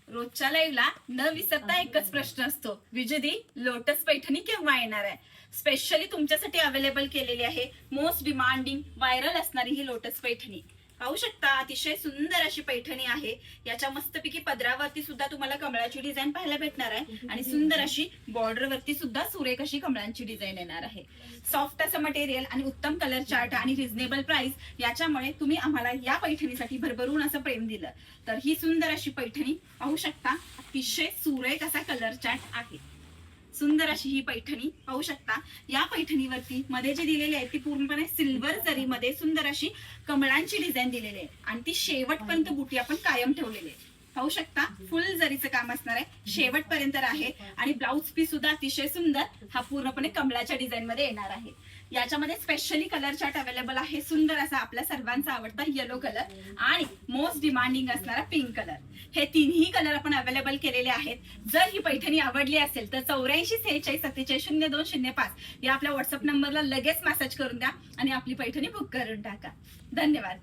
रोजच्या लाईव्हला न विसरता एकच प्रश्न असतो, विजयदी लोटस पैठणी केव्हा येणार आहे? स्पेशली तुमच्यासाठी अवेलेबल केलेली आहे मोस्ट डिमांडिंग व्हायरल असणारी ही लोटस पैठणी. पाहू शकता अतिशय सुंदर अशी पैठणी आहे. याच्या मस्तपैकी पदरावरती सुद्धा तुम्हाला कमळाची डिझाईन पाहायला भेटणार आहे आणि सुंदर अशी बॉर्डर वरती सुद्धा सुरेख अशी कमळांची डिझाईन येणार आहे. सॉफ्ट असं मटेरियल आणि उत्तम कलर चार्ट आणि रिझनेबल प्राइस याच्यामुळे तुम्ही आम्हाला या पैठणीसाठी भरभरून असं प्रेम दिलं. तर ही सुंदर अशी पैठणी पाहू शकता, अतिशय सुरेख असा कलर चार्ट आहे. सुंदर अशी ही पैठणी पाहू शकता. या पैठणीवरती मध्ये जे दिलेले आहे ती पूर्णपणे सिल्वर जरीमध्ये सुंदर अशी कमळांची डिझाईन दिलेली आहे आणि ती शेवटपर्यंत बुटी आपण कायम ठेवलेली आहे. पाहू शकता फुल जरीचं काम असणार आहे, शेवटपर्यंत आहे आणि ब्लाउज पीस सुद्धा अतिशय सुंदर हा पूर्णपणे कमळाच्या डिझाईन मध्ये येणार आहे. याच्यामध्ये स्पेशली कलर चार्ट अवेलेबल आहे. सुंदर असा आपल्या सर्वांचा आवडता येलो कलर आणि मोस्ट डिमांडिंग असणारा पिंक कलर. हे तिन्ही कलर आपण अवेलेबल केलेले आहेत. जर ही पैठणी आवडली असेल तर 8446470205 या आपल्या व्हॉट्सअप नंबरला लगेच मेसेज करून द्या आणि आपली पैठणी बुक करून टाका. धन्यवाद.